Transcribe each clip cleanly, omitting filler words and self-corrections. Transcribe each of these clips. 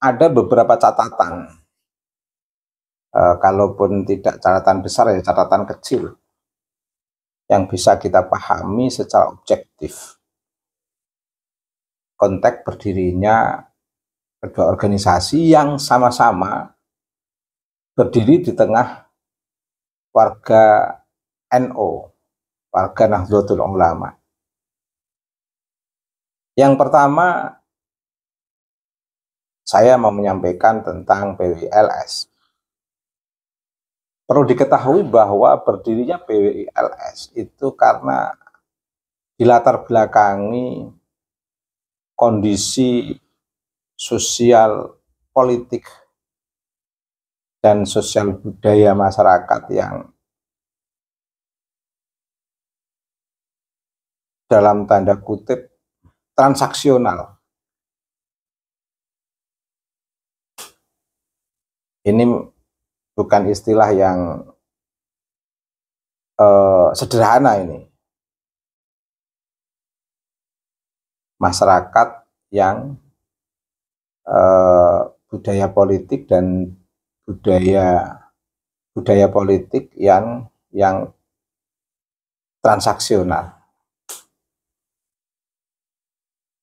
ada beberapa catatan, kalaupun tidak catatan besar ya catatan kecil yang bisa kita pahami secara objektif konteks berdirinya kedua organisasi yang sama-sama berdiri di tengah warga NU, warga Nahdlatul Ulama. Yang pertama, saya mau menyampaikan tentang PWLS. Perlu diketahui bahwa berdirinya PWLS itu karena dilatar belakangi kondisi sosial, politik, dan sosial budaya masyarakat yang dalam tanda kutip transaksional. Ini bukan istilah yang sederhana ini. Masyarakat yang budaya politik dan budaya politik yang transaksional.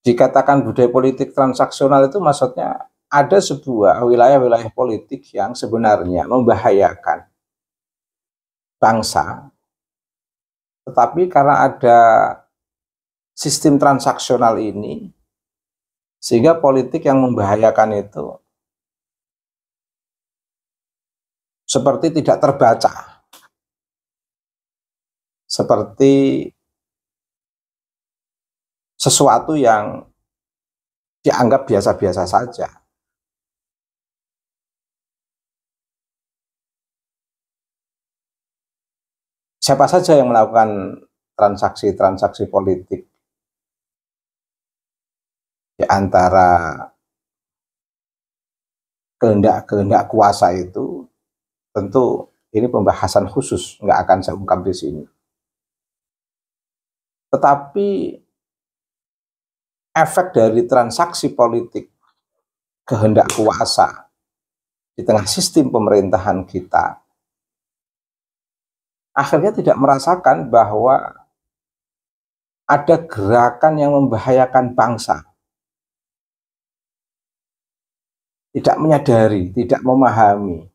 Dikatakan budaya politik transaksional itu maksudnya ada sebuah wilayah-wilayah politik yang sebenarnya membahayakan bangsa, tetapi karena ada sistem transaksional ini, sehingga politik yang membahayakan itu seperti tidak terbaca, seperti sesuatu yang dianggap biasa-biasa saja. Siapa saja yang melakukan transaksi-transaksi politik di antara kehendak kuasa itu, tentu ini pembahasan khusus, nggak akan saya ungkap di sini. Tetapi efek dari transaksi politik kehendak kuasa di tengah sistem pemerintahan kita akhirnya tidak merasakan bahwa ada gerakan yang membahayakan bangsa, tidak menyadari, tidak memahami,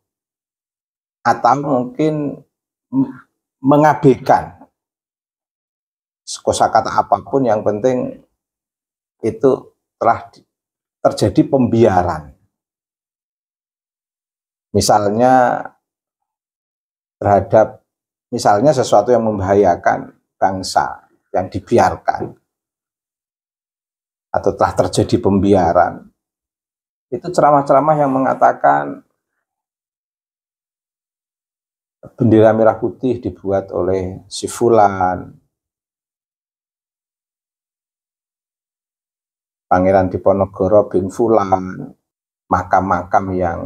atau mungkin mengabaikan kosakata apapun, yang penting itu telah terjadi pembiaran. Misalnya terhadap sesuatu yang membahayakan bangsa yang dibiarkan atau telah terjadi pembiaran, itu ceramah-ceramah yang mengatakan bendera merah putih dibuat oleh si fulan, Pangeran Diponegoro bin fulan, makam-makam yang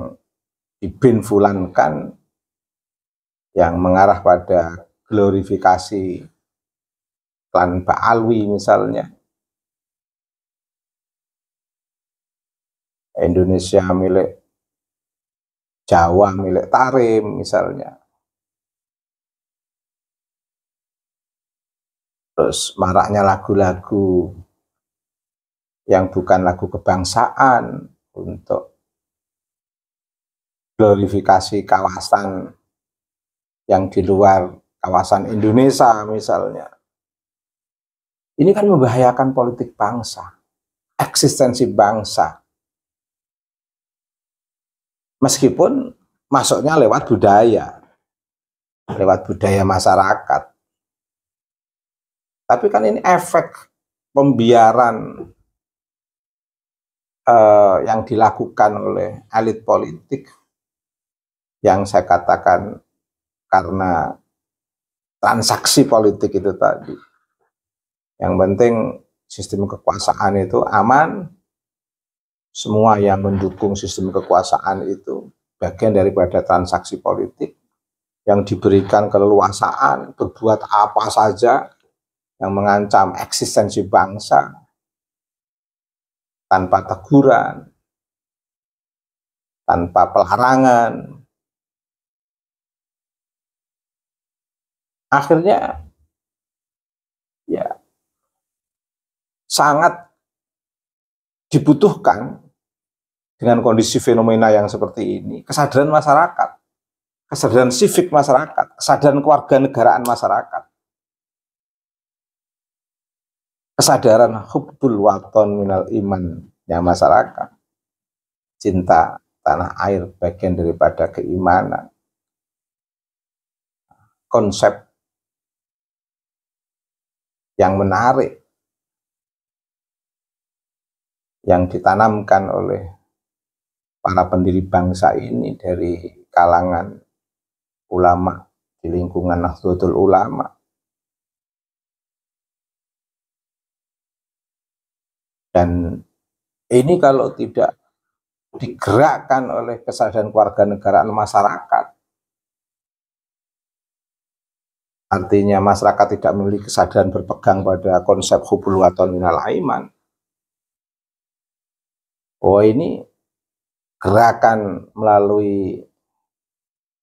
dibin fulankan yang mengarah pada glorifikasi klan Ba'alwi misalnya. Indonesia milik Jawa milik Tarim misalnya. Terus maraknya lagu-lagu yang bukan lagu kebangsaan untuk glorifikasi kawasan yang di luar kawasan Indonesia misalnya. Ini kan membahayakan politik bangsa, eksistensi bangsa. Meskipun masuknya lewat budaya masyarakat. Tapi kan ini efek pembiaran yang dilakukan oleh elit politik yang saya katakan karena transaksi politik itu tadi. Yang penting sistem kekuasaan itu aman, semua yang mendukung sistem kekuasaan itu bagian daripada transaksi politik yang diberikan keleluasaan berbuat apa saja yang mengancam eksistensi bangsa tanpa teguran, tanpa pelarangan. Akhirnya ya sangat dibutuhkan dengan kondisi fenomena yang seperti ini, kesadaran masyarakat, kesadaran sivik masyarakat, kesadaran kewarganegaraan masyarakat, kesadaran hubbul waton minal imannya masyarakat, cinta tanah air bagian daripada keimanan, konsep yang menarik yang ditanamkan oleh para pendiri bangsa ini dari kalangan ulama di lingkungan Nahdlatul Ulama. Dan ini kalau tidak digerakkan oleh kesadaran kewarganegaraan masyarakat, artinya masyarakat tidak memiliki kesadaran berpegang pada konsep hubbul waton minal iman. Oh, ini gerakan melalui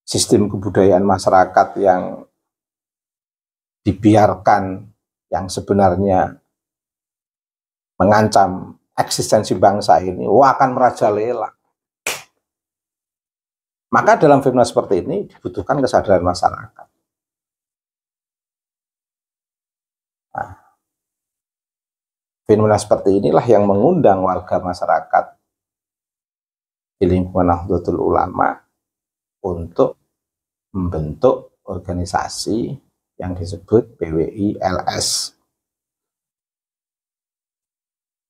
sistem kebudayaan masyarakat yang dibiarkan, yang sebenarnya mengancam eksistensi bangsa ini, akan merajalela. Maka dalam fenomena seperti ini dibutuhkan kesadaran masyarakat. Nah, fenomena seperti inilah yang mengundang warga masyarakat di lingkungan Nahdlatul Ulama untuk membentuk organisasi yang disebut PWI-LS.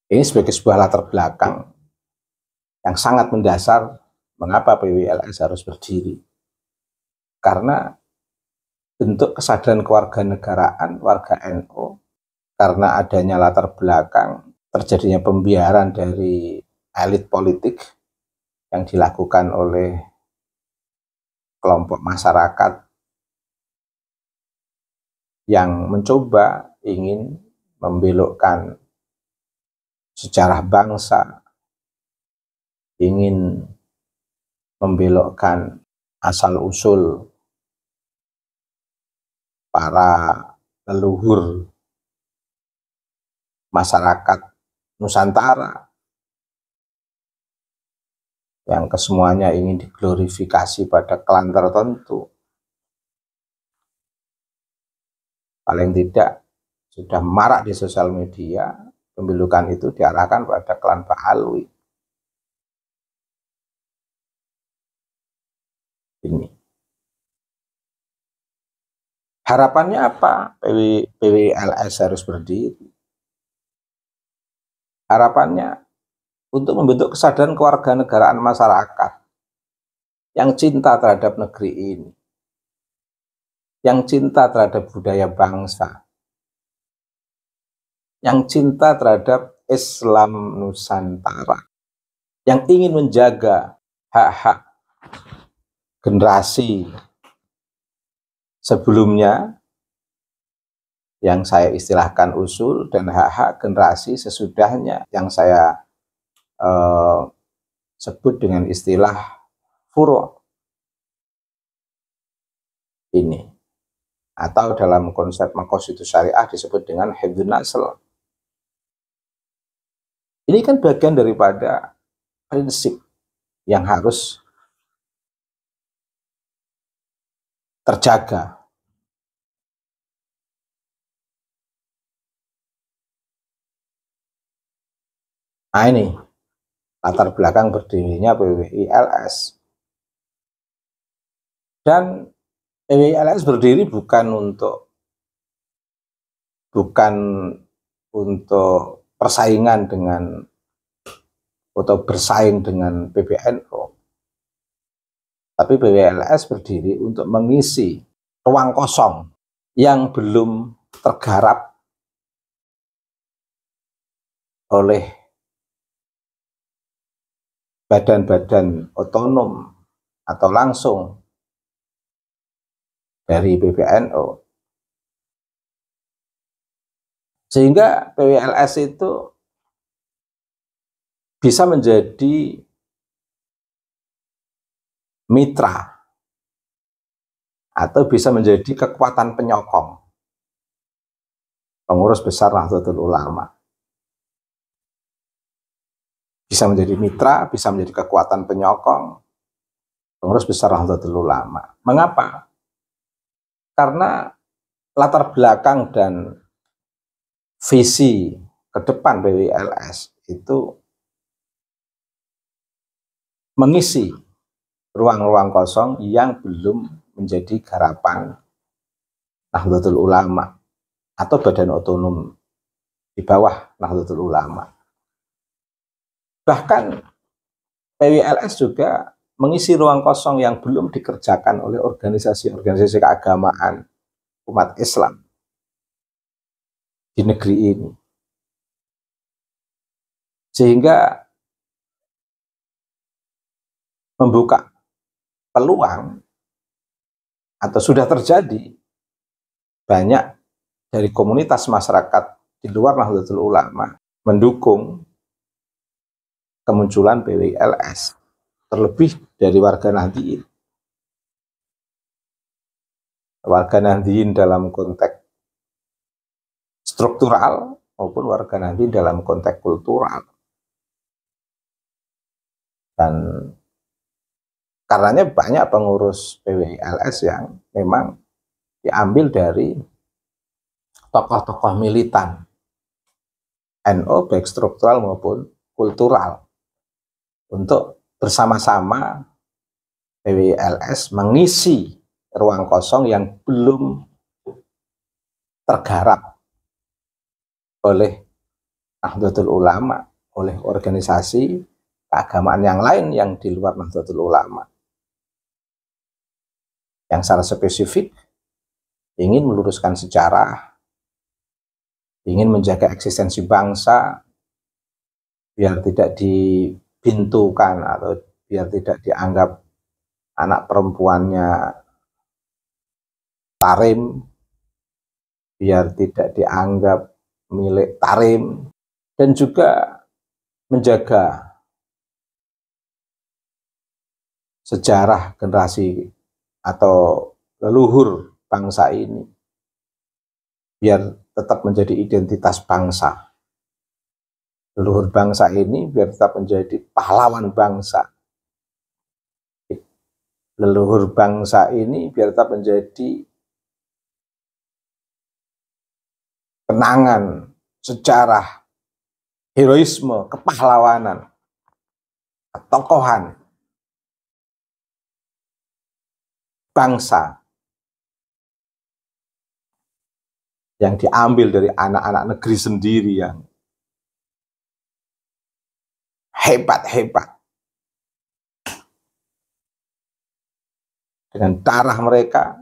Ini sebagai sebuah latar belakang yang sangat mendasar mengapa PWI-LS harus berdiri. Karena bentuk kesadaran kewarganegaraan warga NU, karena adanya latar belakang terjadinya pembiaran dari elit politik yang dilakukan oleh kelompok masyarakat yang mencoba ingin membelokkan sejarah bangsa, ingin membelokkan asal-usul para leluhur masyarakat Nusantara yang kesemuanya ingin diglorifikasi pada klan tertentu. Paling tidak sudah marak di sosial media, pembelukan itu diarahkan pada klan Pak Alwi. Ini. Harapannya apa? PWI-LS harus berdiri. Harapannya untuk membentuk kesadaran kewarganegaraan masyarakat yang cinta terhadap negeri ini, yang cinta terhadap budaya bangsa, yang cinta terhadap Islam Nusantara, yang ingin menjaga hak-hak generasi sebelumnya yang saya istilahkan usul, dan hak-hak generasi sesudahnya yang saya sebut dengan istilah furo ini, atau dalam konsep Maqasidus Syariah disebut dengan hifdzun nasl. Ini kan bagian daripada prinsip yang harus terjaga. Nah, ini latar belakang berdirinya PWI-LS. Dan PWI-LS berdiri bukan untuk persaingan dengan atau bersaing dengan PBNU. Tapi PWI-LS berdiri untuk mengisi ruang kosong yang belum tergarap oleh badan-badan otonom atau langsung dari PBNU. Sehingga PWI-LS itu bisa menjadi mitra atau bisa menjadi kekuatan penyokong pengurus besar Nahdlatul Ulama. Bisa menjadi mitra, bisa menjadi kekuatan penyokong pengurus besar Nahdlatul Ulama. Mengapa? Karena latar belakang dan visi ke depan PWLS itu mengisi ruang-ruang kosong yang belum menjadi garapan Nahdlatul Ulama atau badan otonom di bawah Nahdlatul Ulama. Bahkan PWLS juga mengisi ruang kosong yang belum dikerjakan oleh organisasi-organisasi keagamaan umat Islam di negeri ini. Sehingga membuka peluang atau sudah terjadi banyak dari komunitas masyarakat di luar Nahdlatul Ulama mendukung kemunculan PWLS, terlebih dari warga Nahdliyin. Warga Nahdliyin dalam konteks struktural maupun warga Nahdliyin dalam konteks kultural. Dan karenanya banyak pengurus PWLS yang memang diambil dari tokoh-tokoh militan NU baik struktural maupun kultural untuk bersama-sama PWLS mengisi ruang kosong yang belum tergarap oleh Nahdlatul Ulama, oleh organisasi keagamaan yang lain yang di luar Nahdlatul Ulama. Yang secara spesifik ingin meluruskan sejarah, ingin menjaga eksistensi bangsa, biar tidak dibintukan atau biar tidak dianggap anak perempuannya Tarim, biar tidak dianggap milik Tarim, dan juga menjaga sejarah generasi atau leluhur bangsa ini biar tetap menjadi identitas bangsa. Leluhur bangsa ini biar tetap menjadi pahlawan bangsa. Leluhur bangsa ini biar tetap menjadi kenangan, sejarah, heroisme, kepahlawanan, ketokohan bangsa yang diambil dari anak-anak negeri sendiri yang hebat-hebat. Dengan darah mereka,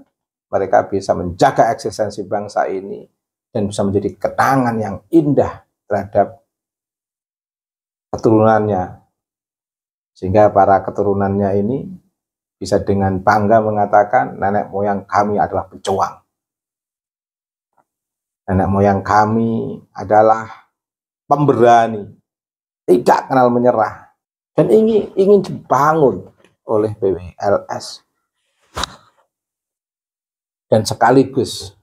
mereka bisa menjaga eksistensi bangsa ini dan bisa menjadi kenangan yang indah terhadap keturunannya. Sehingga para keturunannya ini bisa dengan bangga mengatakan nenek moyang kami adalah pejuang. Nenek moyang kami adalah pemberani, tidak kenal menyerah. Dan ingin dibangun oleh PWLS. Dan sekaligus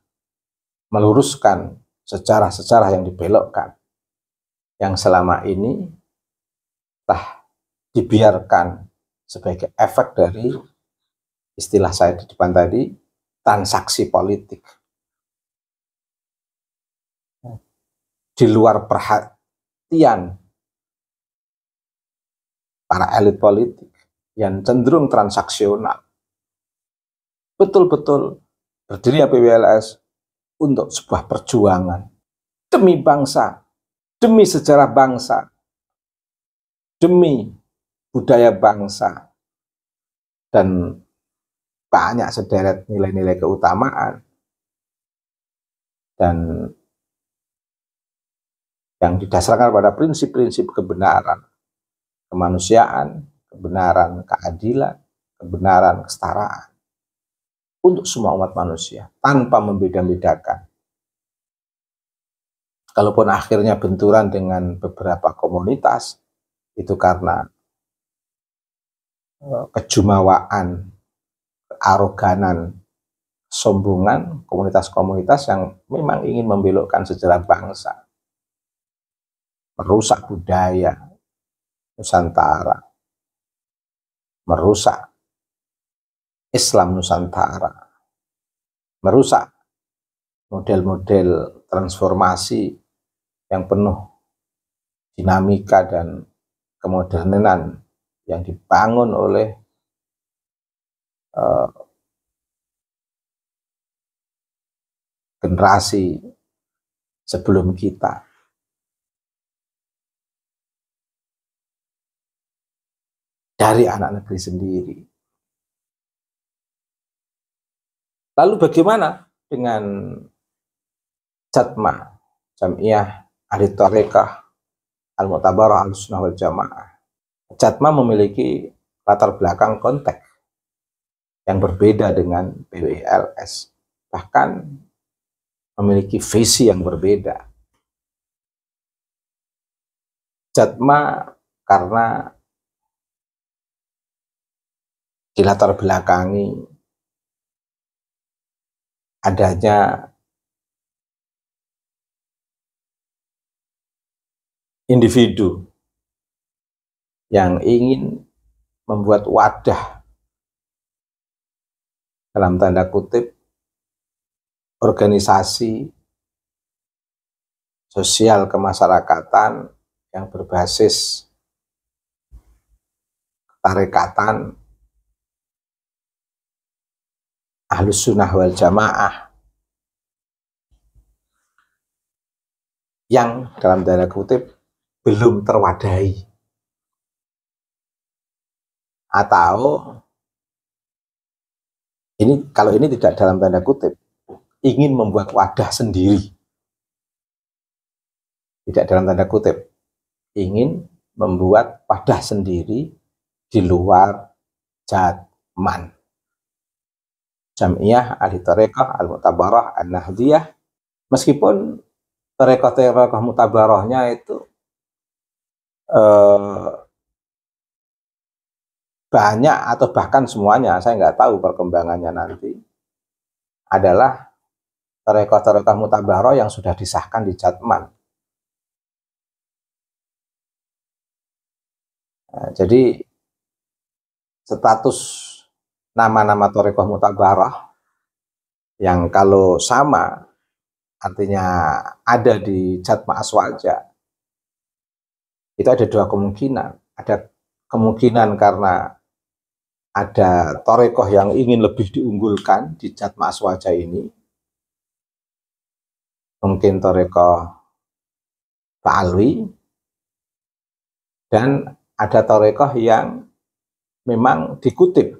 meluruskan sejarah-sejarah yang dibelokkan, yang selama ini telah dibiarkan sebagai efek dari istilah saya di depan tadi, transaksi politik. Di luar perhatian para elit politik yang cenderung transaksional. Betul-betul berdiri PWLS untuk sebuah perjuangan demi bangsa, demi sejarah bangsa, demi budaya bangsa, dan banyak sederet nilai-nilai keutamaan dan yang didasarkan pada prinsip-prinsip kebenaran, kemanusiaan, kebenaran, keadilan, kebenaran, kesetaraan untuk semua umat manusia tanpa membeda-bedakan. Kalaupun akhirnya benturan dengan beberapa komunitas, itu karena kejumawaan, kearoganan, sombongan komunitas-komunitas yang memang ingin membelokkan sejarah bangsa, merusak budaya Nusantara, merusak Islam Nusantara, merusak model-model transformasi yang penuh dinamika dan kemodernan yang dibangun oleh generasi sebelum kita. Dari anak negeri sendiri. Lalu bagaimana dengan Jatma, Jam'iyah Ahli Thariqah Al-Mu'tabarah Ahlussunnah wal Jamaah? Jatma memiliki latar belakang konteks yang berbeda dengan PWLS, bahkan memiliki visi yang berbeda. Jatma karena dilatar belakangi adanya individu yang ingin membuat wadah, dalam tanda kutip, organisasi sosial kemasyarakatan yang berbasis tarekatan Ahlussunnah wal Jamaah yang dalam tanda kutip belum terwadahi, atau ini kalau ini tidak dalam tanda kutip, ingin membuat wadah sendiri, tidak dalam tanda kutip, ingin membuat wadah sendiri di luar Jatman, Jam'iyah Ahli Thariqah Al-Mu'tabarah An-Nahdiyah. Meskipun thariqah mutabarahnya itu banyak atau bahkan semuanya, saya nggak tahu perkembangannya nanti, adalah thariqah mutabarah yang sudah disahkan di Jatman. Nah, jadi status nama-nama thariqah mutabarah yang kalau sama artinya ada di Jatma Aswaja, itu ada dua kemungkinan. Ada kemungkinan karena ada thariqah yang ingin lebih diunggulkan di Jatma Aswaja ini, mungkin thariqah Ba'alwi, dan ada thariqah yang memang dikutip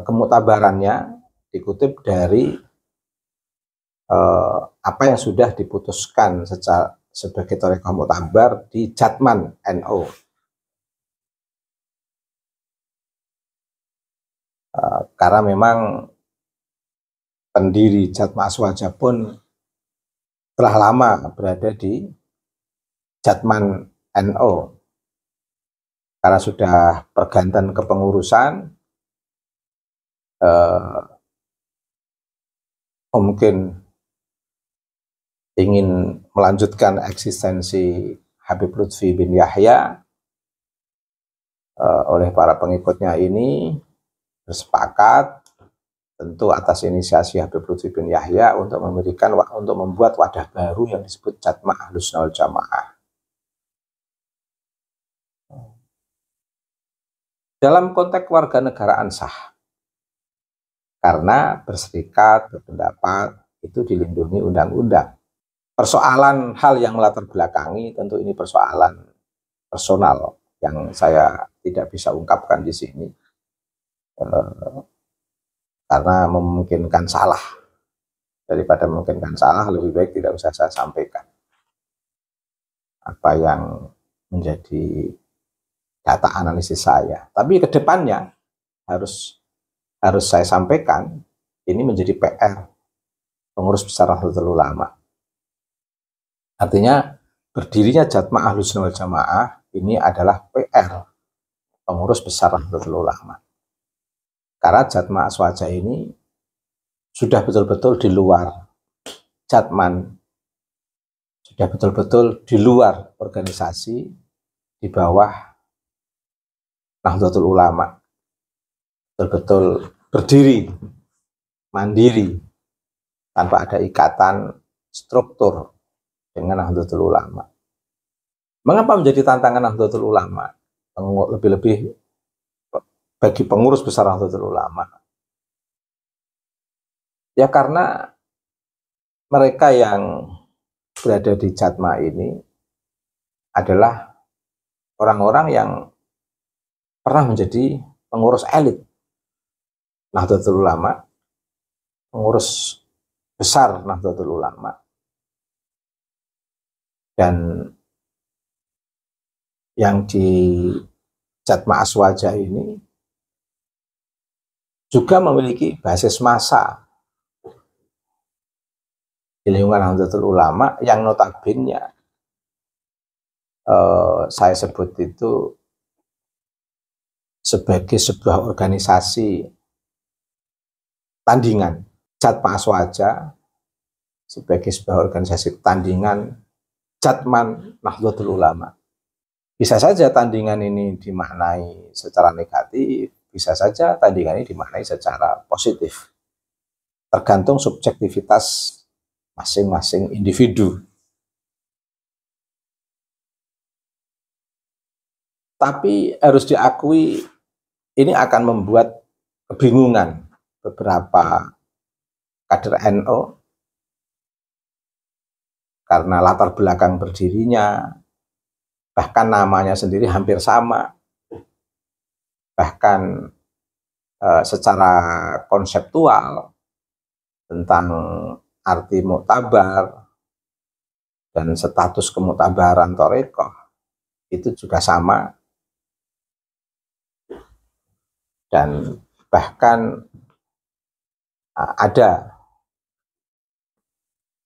kemutabarannya, dikutip dari apa yang sudah diputuskan sebagai thariqah mutabar di Jatman NU. Karena memang pendiri Jatma Aswaja pun telah lama berada di Jatman NU, karena sudah pergantian kepengurusan, mungkin ingin melanjutkan eksistensi Habib Lutfi bin Yahya, oleh para pengikutnya ini bersepakat tentu atas inisiasi Habib Lutfi bin Yahya untuk membuat wadah baru yang disebut Jatma Ahlussunnah wal Jamaah. Dalam konteks warganegaraan sah, karena berserikat, berpendapat itu dilindungi undang-undang. Persoalan hal yang melatar belakangi tentu ini persoalan personal yang saya tidak bisa ungkapkan di sini, karena memungkinkan salah. Daripada memungkinkan salah, lebih baik tidak usah saya sampaikan apa yang menjadi data analisis saya. Tapi ke depannya harus saya sampaikan, ini menjadi PR pengurus besar Nahdlatul Ulama. Artinya berdirinya Jatma Ahlussunnah wal Jamaah ini adalah PR pengurus besar Nahdlatul Ulama. Karena Jatma Aswaja ini sudah betul-betul di luar Jatman, sudah betul-betul di luar organisasi, di bawah Nahdlatul Ulama, betul-betul berdiri, mandiri, tanpa ada ikatan struktur dengan Nahdlatul Ulama. Mengapa menjadi tantangan Nahdlatul Ulama? Lebih-lebih bagi pengurus besar Nahdlatul Ulama. Ya karena mereka yang berada di Jatma ini adalah orang-orang yang pernah menjadi pengurus elit Nahdlatul Ulama, pengurus besar Nahdlatul Ulama. Dan yang di Jatma Aswaja ini juga memiliki basis massa di lingkungan Nahdlatul Ulama yang notabene saya sebut itu sebagai sebuah organisasi tandingan. Jatma Aswaja sebagai sebuah organisasi tandingan Jatman Nahdlatul Ulama. Bisa saja tandingan ini dimaknai secara negatif, bisa saja tandingan ini dimaknai secara positif. Tergantung subjektivitas masing-masing individu. Tapi harus diakui ini akan membuat kebingungan beberapa kader NU karena latar belakang berdirinya, bahkan namanya sendiri hampir sama, bahkan secara konseptual tentang arti muktabar dan status kemuktabaran Thariqah itu juga sama, dan bahkan ada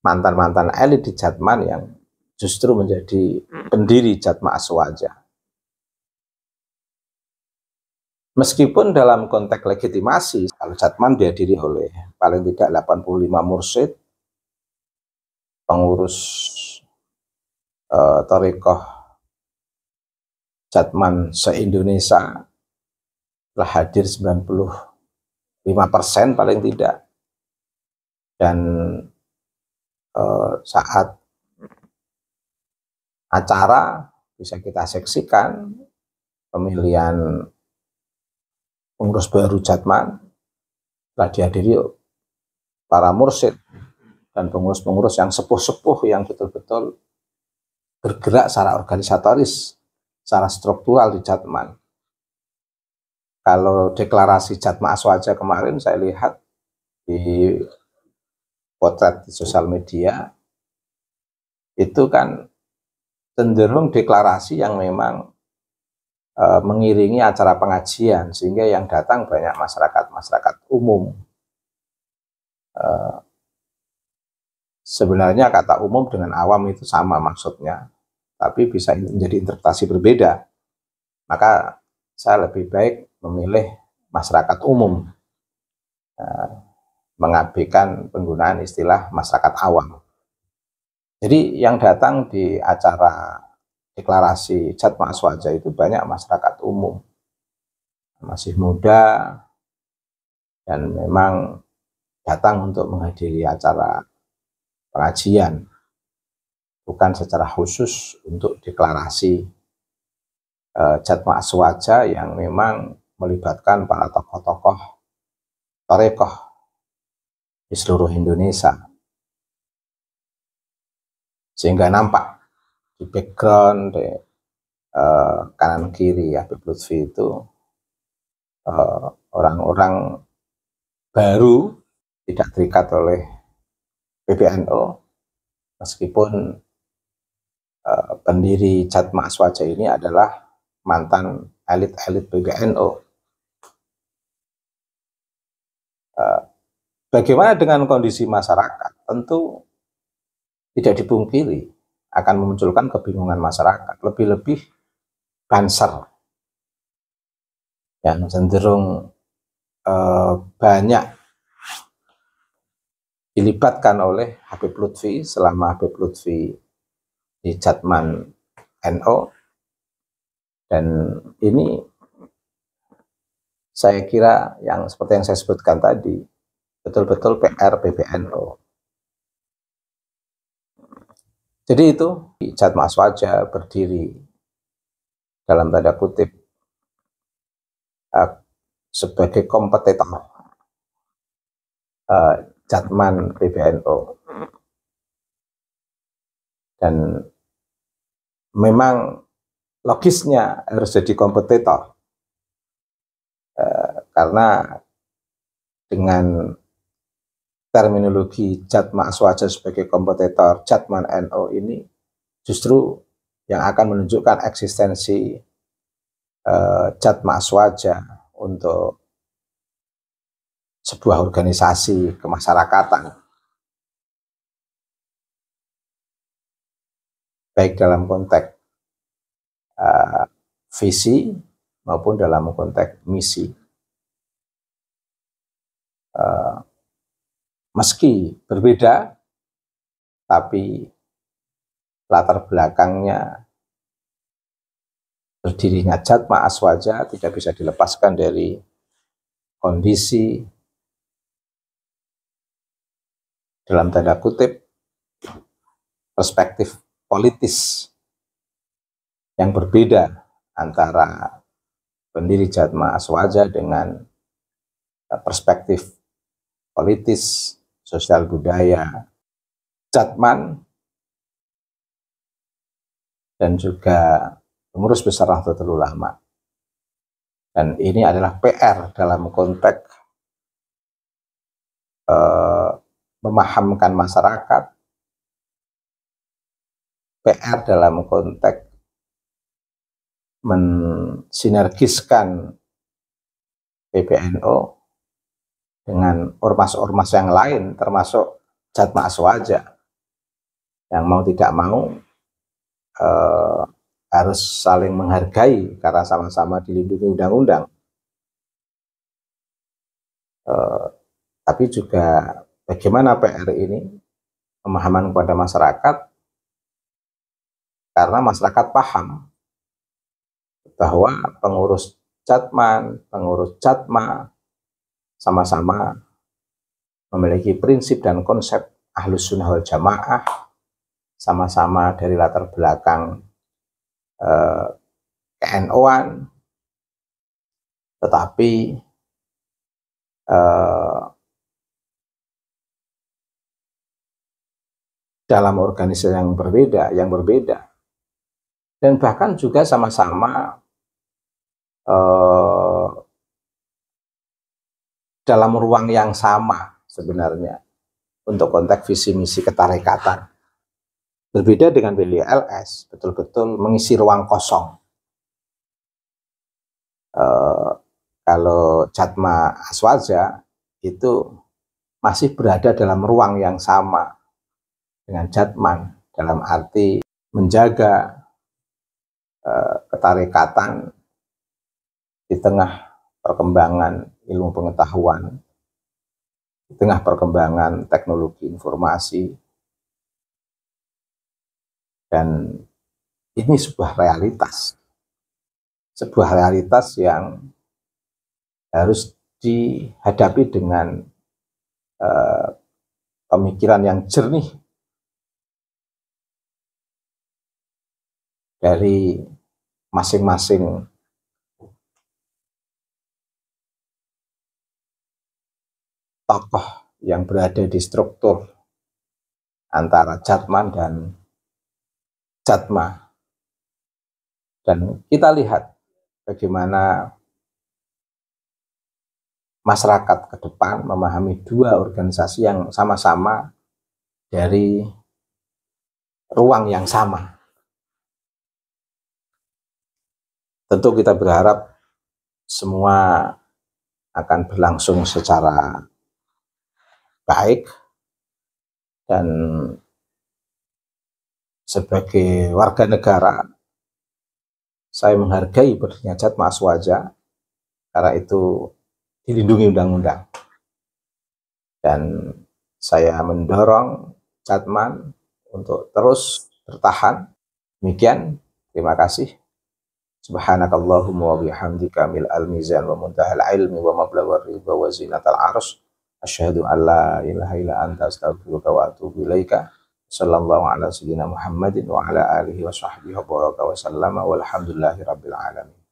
mantan-mantan elit di Jatman yang justru menjadi pendiri Jatma Aswaja. Meskipun dalam konteks legitimasi, kalau Jatman dihadiri oleh paling tidak 85 mursyid, pengurus Thariqah Jatman se-Indonesia telah hadir 95% paling tidak. Dan saat acara bisa kita saksikan pemilihan pengurus baru Jatman telah dihadiri para mursyid dan pengurus-pengurus yang sepuh-sepuh yang betul-betul bergerak secara organisatoris, secara struktural di Jatman. Kalau deklarasi Jatma Aswaja kemarin saya lihat di potret di sosial media, itu kan cenderung deklarasi yang memang mengiringi acara pengajian, sehingga yang datang banyak masyarakat umum. Sebenarnya kata umum dengan awam itu sama maksudnya, tapi bisa menjadi interpretasi berbeda. Maka saya lebih baik memilih masyarakat umum, mengabaikan penggunaan istilah masyarakat awam. Jadi yang datang di acara deklarasi Jatma Aswaja itu banyak masyarakat umum, masih muda, dan memang datang untuk menghadiri acara pengajian, bukan secara khusus untuk deklarasi Jatma Aswaja yang memang melibatkan para tokoh-tokoh Thariqah di seluruh Indonesia. Sehingga nampak di background di kanan kiri Habib Lutfi itu orang-orang baru, tidak terikat oleh PBNU, meskipun pendiri Jatma Aswaja ini adalah mantan elit-elit PBNU. Bagaimana dengan kondisi masyarakat? Tentu tidak dipungkiri akan memunculkan kebingungan masyarakat, lebih-lebih Banser. yang cenderung banyak dilibatkan oleh Habib Lutfi selama Habib Lutfi di Jatman NO, dan ini saya kira yang seperti yang saya sebutkan tadi betul-betul PR PBNU. Jadi itu Jatma Aswaja berdiri dalam tanda kutip sebagai kompetitor Jatman PBNU, dan memang logisnya harus jadi kompetitor karena dengan terminologi Jatma Aswaja sebagai kompetitor Jatman NO ini justru yang akan menunjukkan eksistensi Jatma Aswaja untuk sebuah organisasi kemasyarakatan, baik dalam konteks visi maupun dalam konteks misi. Meski berbeda, tapi latar belakangnya berdirinya Jatma Aswaja tidak bisa dilepaskan dari kondisi dalam tanda kutip perspektif politis yang berbeda antara pendiri Jatma Aswaja dengan perspektif politis, sosial budaya Jatman dan juga pengurus besar Nahdlatul Ulama. Dan ini adalah PR dalam konteks memahamkan masyarakat, PR dalam konteks mensinergiskan PBNU dengan ormas-ormas yang lain termasuk Jatma Aswaja yang mau tidak mau harus saling menghargai karena sama-sama dilindungi undang-undang. Tapi juga bagaimana PR ini pemahaman kepada masyarakat, karena masyarakat paham bahwa pengurus Jatman, pengurus Jatma sama-sama memiliki prinsip dan konsep Ahlus Sunnah wal Jamaah, sama-sama dari latar belakang KNO-an, tetapi dalam organisasi yang berbeda, dan bahkan juga sama-sama dalam ruang yang sama sebenarnya untuk konteks visi misi ketarekatan. Berbeda dengan BLS, betul-betul mengisi ruang kosong. Kalau Jatma Aswaja itu masih berada dalam ruang yang sama dengan Jatman, dalam arti menjaga ketarekatan di tengah perkembangan ilmu pengetahuan, di tengah perkembangan teknologi informasi, dan ini sebuah realitas yang harus dihadapi dengan pemikiran yang jernih dari masing-masing tokoh yang berada di struktur antara Jatman dan Jatma. Dan kita lihat bagaimana masyarakat ke depan memahami dua organisasi yang sama-sama dari ruang yang sama. Tentu kita berharap semua akan berlangsung secara baik, dan sebagai warga negara saya menghargai berdirinya Jatma Aswaja karena itu dilindungi undang-undang. Dan saya mendorong Jatman untuk terus bertahan. Demikian, terima kasih. Subhanakallahumma wa bihamdika mil'al mizan wa muntahal ilmi wa mablaghar ridha wa zinatal arsy. Asyhadu an la ilaha illa anta astaghfiruka wa atubu ilaika. Sallallahu ala sayyidina Muhammadin wa ala alihi wa sahbihi wa baraka wa sallama walhamdulillahi rabbil alamin.